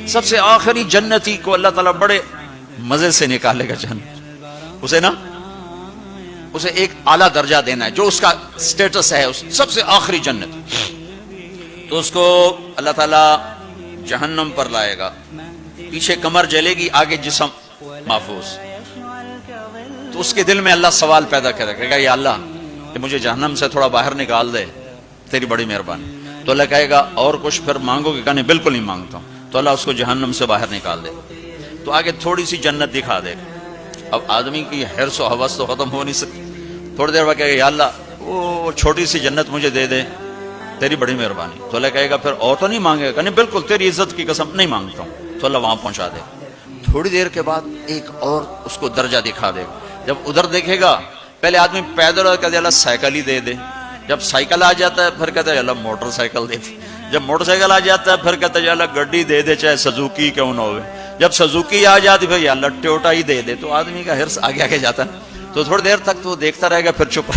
سب سے آخری جنتی کو اللہ تعالیٰ بڑے مزے سے نکالے گا جنت، اسے ایک اعلیٰ درجہ دینا ہے جو اس کا سٹیٹس ہے، سب سے آخری جنت. تو اس کو اللہ تعالیٰ جہنم پر لائے گا، پیچھے کمر جلے گی، آگے جسم محفوظ. تو اس کے دل میں اللہ سوال پیدا کرے گا، یا اللہ کہ مجھے جہنم سے تھوڑا باہر نکال دے، تیری بڑی مہربانی. تو اللہ کہے گا اور کچھ پھر مانگو گے؟ کہنے بالکل نہیں مانگتا ہوں. تو اللہ اس کو جہنم سے باہر نکال دے. تو آگے تھوڑی سی جنت دکھا دے. اب آدمی کی حرص و حوث تو ختم ہو نہیں سکتی. تھوڑی دیر بعد کہے گا یا اللہ وہ چھوٹی سی جنت مجھے دے دے، تیری بڑی مہربانی. تو اللہ کہے گا پھر اور تو نہیں مانگے گا؟ کہنے بالکل تیری عزت کی قسم نہیں مانگتا ہوں. تو اللہ وہاں پہنچا دے. تھوڑی دیر کے بعد ایک اور اس کو درجہ دکھا دے. جب ادھر دیکھے گا پہلے آدمی پیدل اور کہتے اللہ سائیکل ہی دے دے. جب سائیکل آ جاتا ہے پھر کہتے ہیں اللہ موٹر سائیکل دے دے. جب موٹر سائیکل آ جاتا ہے پھر کہتے ہیں اللہ گڈی دے دے چاہے سزوکی کیوں نہ ہوئے. جب سزوکی آ جاتی پھر یا اللہ ٹویوٹا ہی دے دے. تو آدمی کا حرص آگے آگے جاتا ہے. تو تھوڑی دیر تک تو دیکھتا رہے گا، پھر چپ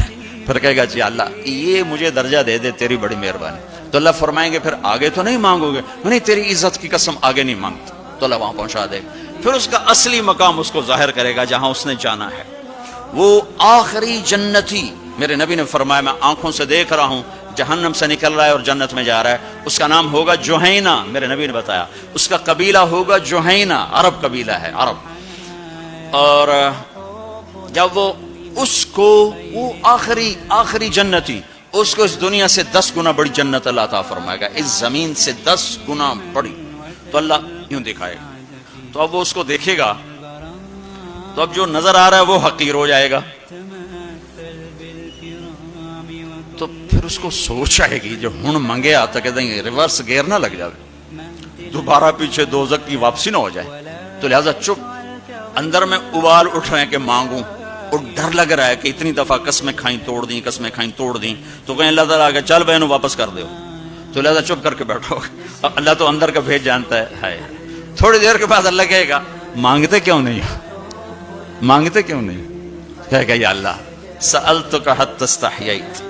پھر کہے گا جی اللہ یہ مجھے درجہ دے دے، تیری بڑی مہربانی. تو اللہ فرمائیں گے پھر آگے تو نہیں مانگو گے؟ نہیں تیری عزت کی قسم آگے نہیں مانگتا. تو اللہ وہاں پہنچا دے. پھر اس کا اصلی مقام اس کو ظاہر کرے گا جہاں اس نے جانا ہے. وہ آخری جنتی، میرے نبی نے فرمایا میں آنکھوں سے دیکھ رہا ہوں جہنم سے نکل رہا ہے اور جنت میں جا رہا ہے. اس کا نام ہوگا جوہینہ. میرے نبی نے بتایا اس کا قبیلہ ہوگا جوہینہ، عرب قبیلہ ہے، عرب. اور جب وہ اس کو وہ آخری جنتی اس کو اس دنیا سے 10 گنا بڑی جنت اللہ تعالیٰ فرمائے گا، اس زمین سے 10 گنا بڑی. تو اللہ یوں دکھائے گا. تو اب وہ اس کو دیکھے گا تو اب جو نظر آ رہا ہے وہ حقیر ہو جائے گا. تو پھر اس کو سوچ آئے گی جو ہن منگے آتا کہ ریورس گیئر نہ لگ جائے، دوبارہ پیچھے دوزخ کی واپسی نہ ہو جائے. تو لہذا چپ، اندر میں ابال اٹھ رہے ہیں کہ مانگوں، اور ڈر لگ رہا ہے کہ اتنی دفعہ قسمیں کھائیں توڑ دیں، قسمیں کھائیں توڑ دیں. تو کہیں اللہ تعالیٰ آگے چل بہنوں واپس کر دو. تو لہذا چپ کر کے بیٹھو. اللہ تو اندر کا بھیج جانتا ہے. تھوڑی دیر کے بعد اللہ کہے گا مانگتے کیوں نہیں، مانگتے کیوں نہیں؟ کہے گا یا اللہ سألتک حتی استحییت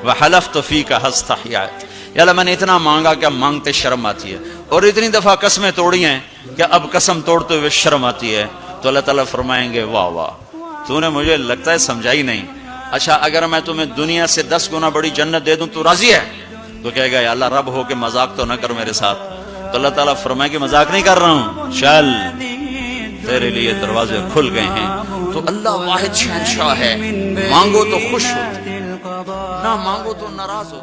وحلفت فیک حتی استحییت. یا اللہ میں نے اتنا مانگا کہ اب مانگتے شرم آتی ہے، اور اتنی دفعہ قسمیں توڑی ہیں کہ اب قسم توڑتے ہوئے شرم آتی ہے. تو اللہ تعالیٰ فرمائیں گے واہ واہ تو نے مجھے لگتا ہے سمجھا ہی نہیں. اچھا اگر میں تمہیں دنیا سے 10 گنا بڑی جنت دے دوں تو راضی ہے؟ تو کہے گا یا اللہ رب ہو کے مذاق تو نہ کر میرے ساتھ. تو اللہ تعالیٰ فرمائے کہ مذاق نہیں کر رہا ہوں، چل تیرے لیے دروازے کھل گئے ہیں. تو اللہ واحد شہنشاہ ہے، مانگو تو خوش ہو، نہ مانگو تو ناراض ہو.